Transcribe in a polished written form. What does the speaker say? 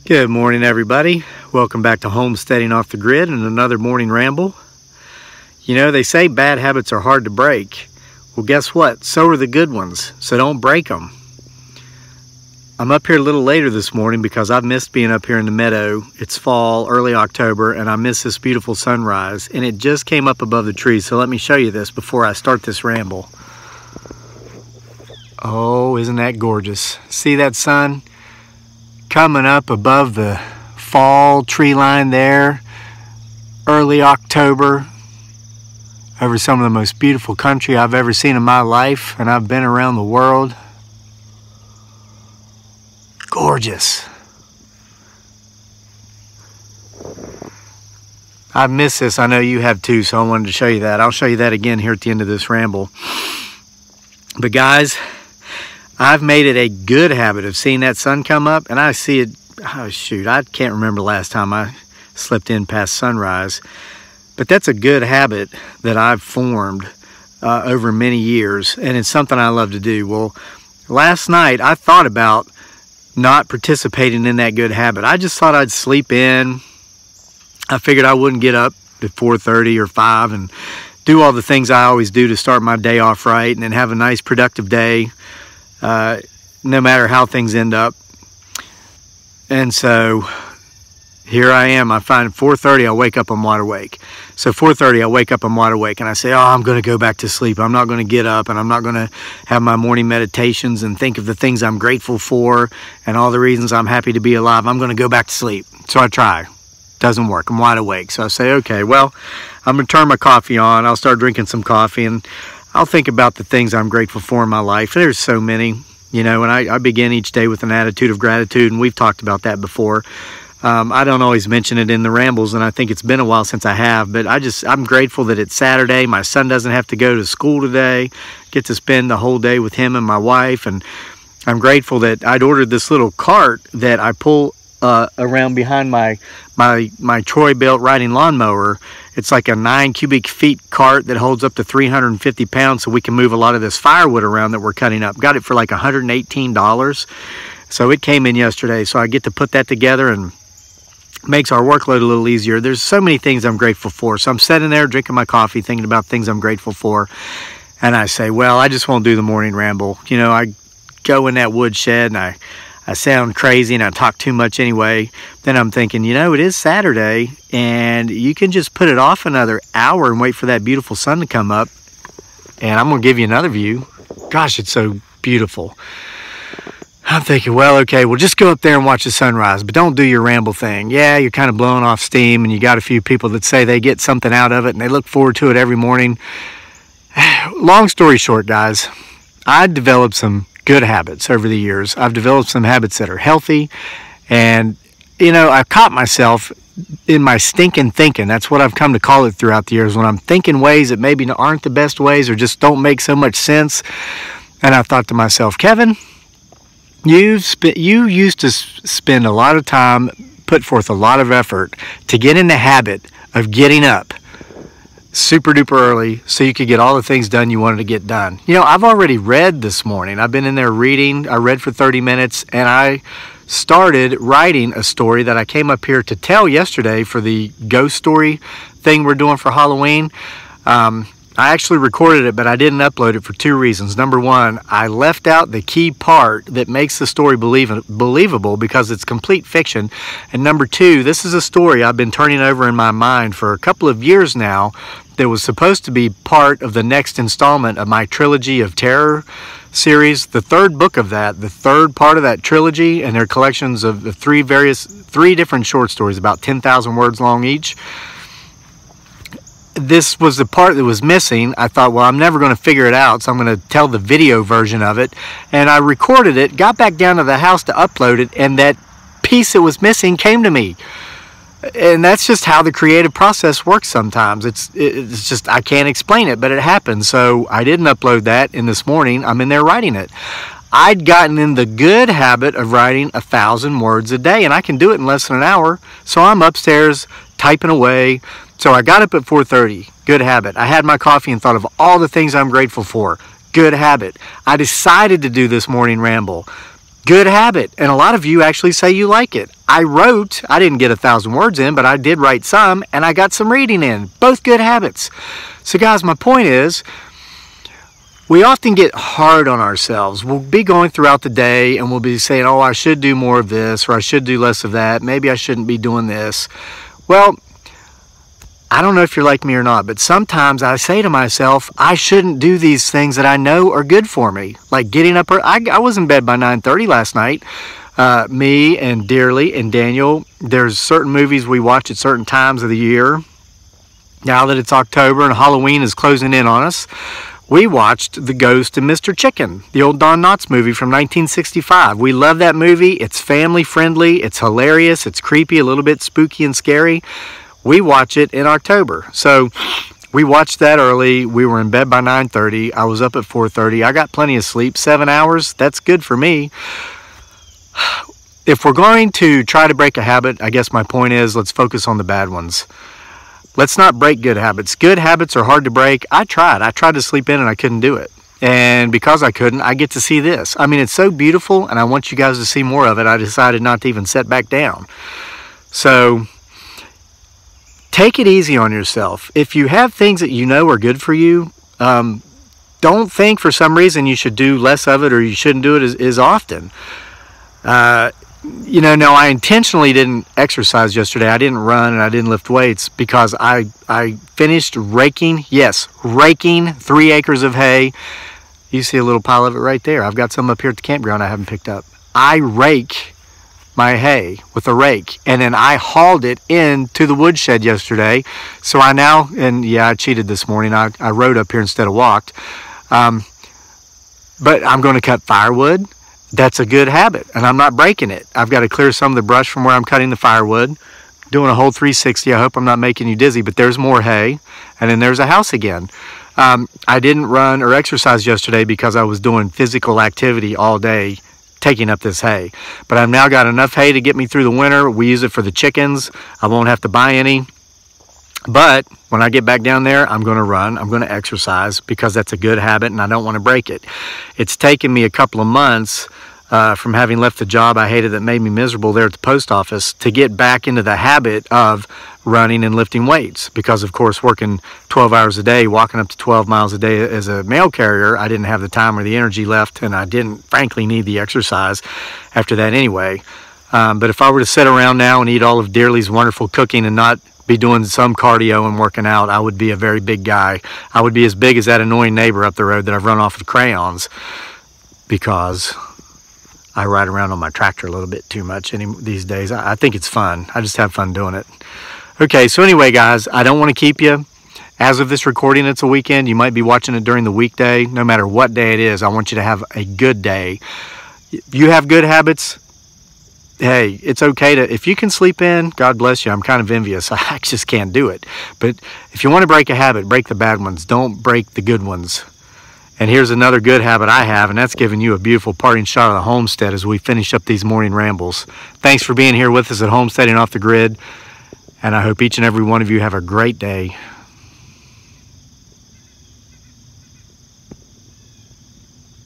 Good morning, everybody. Welcome back to Homesteading Off the Grid and another morning ramble. You know, they say bad habits are hard to break. Well, guess what? So are the good ones, so don't break them. I'm up here a little later this morning because I've missed being up here in the meadow. It's fall, early October, and I miss this beautiful sunrise, and it just came up above the trees, so let me show you this before I start this ramble. Oh, isn't that gorgeous? See that sun coming up above the fall tree line there, early October, over some of the most beautiful country I've ever seen in my life, and I've been around the world. Gorgeous. I've missed this. I know you have too, so I wanted to show you that. I'll show you that again here at the end of this ramble. But guys, I've made it a good habit of seeing that sun come up, and I see it, oh shoot, I can't remember the last time I slept in past sunrise, but that's a good habit that I've formed over many years, and it's something I love to do. Well, last night I thought about not participating in that good habit. I just thought I'd sleep in. I figured I wouldn't get up at 4:30 or 5 and do all the things I always do to start my day off right and then have a nice productive day. No matter how things end up. And so here I am. I find 4:30 I wake up, I'm wide awake. So 4:30 I wake up, I'm wide awake, and I say, oh, I'm going to go back to sleep. I'm not going to get up, and I'm not going to have my morning meditations and think of the things I'm grateful for and all the reasons I'm happy to be alive. I'm going to go back to sleep. So I try. Doesn't work. I'm wide awake. So I say, okay, well, I'm going to turn my coffee on. I'll start drinking some coffee, and I'll think about the things I'm grateful for in my life. There's so many, you know, and I begin each day with an attitude of gratitude, and we've talked about that before. I don't always mention it in the rambles, and I think it's been a while since I have, but I'm grateful that it's Saturday. My son doesn't have to go to school today. Get to spend the whole day with him and my wife, and I'm grateful that I'd ordered this little cart that I pull around behind my Troy Belt riding lawnmower. It's like a 9 cubic feet cart that holds up to 350 pounds, so we can move a lot of this firewood around that we're cutting up. Got it for like $118. So it came in yesterday, so I get to put that together and makes our workload a little easier. There's so many things I'm grateful for. So I'm sitting there drinking my coffee, thinking about things I'm grateful for. And I say, well, I just won't do the morning ramble. You know, I go in that wood shed and I sound crazy and I talk too much anyway. Then I'm thinking, you know, it is Saturday and you can just put it off another hour and wait for that beautiful sun to come up. And I'm going to give you another view. Gosh, it's so beautiful. I'm thinking, well, okay, we'll just go up there and watch the sunrise, but don't do your ramble thing. Yeah, you're kind of blowing off steam, and you got a few people that say they get something out of it and they look forward to it every morning. Long story short, guys, I developed some good habits over the years. I've developed some habits that are healthy, and you know, I've caught myself in my stinking thinking. That's what I've come to call it throughout the years, when I'm thinking ways that maybe aren't the best ways or just don't make so much sense. And I thought to myself, Kevin, you used to spend a lot of time, put forth a lot of effort to get in the habit of getting up super duper early so you could get all the things done you wanted to get done. You know, I've already read this morning. I've been in there reading. I read for 30 minutes, and I started writing a story that I came up here to tell yesterday for the ghost story thing we're doing for Halloween. I actually recorded it, but I didn't upload it for two reasons. Number one, I left out the key part that makes the story believable because it's complete fiction. And number two, this is a story I've been turning over in my mind for a couple of years now that was supposed to be part of the next installment of my trilogy of terror series. The third book of that, the third part of that trilogy, and they're collections of the three different short stories, about 10,000 words long each. This was the part that was missing. I thought, well, I'm never going to figure it out, so I'm going to tell the video version of it. And I recorded it, got back down to the house to upload it, and that piece that was missing came to me. And that's just how the creative process works sometimes. It's just, I can't explain it, but it happens. So I didn't upload that, and this morning I'm in there writing it. I'd gotten in the good habit of writing 1,000 words a day, and I can do it in less than an hour. So I'm upstairs typing away. So I got up at 4:30, good habit. I had my coffee and thought of all the things I'm grateful for, good habit. I decided to do this morning ramble, good habit. And a lot of you actually say you like it. I wrote. I didn't get 1,000 words in, but I did write some, and I got some reading in. Both good habits. So guys, my point is, we often get hard on ourselves. We'll be going throughout the day and we'll be saying, oh, I should do more of this, or I should do less of that. Maybe I shouldn't be doing this. Well, I don't know if you're like me or not, but sometimes I say to myself, I shouldn't do these things that I know are good for me. Like getting up, I was in bed by 9:30 last night. Me and Dearly and Daniel, there's certain movies we watch at certain times of the year. Now that it's October and Halloween is closing in on us, we watched The Ghost and Mr. Chicken, the old Don Knotts movie from 1965. We love that movie. It's family friendly. It's hilarious. It's creepy, a little bit spooky and scary. We watch it in October. So we watched that early. We were in bed by 9:30. I was up at 4:30. I got plenty of sleep, 7 hours. That's good for me. If we're going to try to break a habit, I guess my point is, let's focus on the bad ones. Let's not break good habits. Good habits are hard to break. I tried to sleep in and I couldn't do it. And because I couldn't, I get to see this. I mean, it's so beautiful and I want you guys to see more of it. I decided not to even sit back down. So take it easy on yourself. If you have things that you know are good for you, don't think for some reason you should do less of it or you shouldn't do it as often. You know, no, I intentionally didn't exercise yesterday. I didn't run and I didn't lift weights because I finished raking 3 acres of hay. You see a little pile of it right there. I've got some up here at the campground I haven't picked up. I rake my hay with a rake, and then I hauled it into the woodshed yesterday. So I now, and yeah, I cheated this morning. I rode up here instead of walked. But I'm going to cut firewood. That's a good habit, and I'm not breaking it. I've got to clear some of the brush from where I'm cutting the firewood. Doing a whole 360. I hope I'm not making you dizzy, but there's more hay, and then there's a house again. I didn't run or exercise yesterday because I was doing physical activity all day, taking up this hay. But I've now got enough hay to get me through the winter. We use it for the chickens. I won't have to buy any. But when I get back down there, I'm going to run. I'm going to exercise because that's a good habit and I don't want to break it. It's taken me a couple of months from having left the job I hated that made me miserable there at the post office to get back into the habit of running and lifting weights. Because, of course, working 12 hours a day, walking up to 12 miles a day as a mail carrier, I didn't have the time or the energy left, and I didn't, frankly, need the exercise after that anyway. But if I were to sit around now and eat all of Dearly's wonderful cooking and not be doing some cardio and working out, I would be a very big guy. I would be as big as that annoying neighbor up the road that I've run off with crayons because I ride around on my tractor a little bit too much these days. I think it's fun. I just have fun doing it. Okay, so anyway, guys, I don't want to keep you. As of this recording, it's a weekend. You might be watching it during the weekday. No matter what day it is, I want you to have a good day. You have good habits. Hey, it's okay to, if you can sleep in, God bless you. I'm kind of envious. I just can't do it. But if you want to break a habit, break the bad ones. Don't break the good ones. And here's another good habit I have, and that's giving you a beautiful parting shot of the homestead as we finish up these morning rambles. Thanks for being here with us at Homesteading Off the Grid, and I hope each and every one of you have a great day.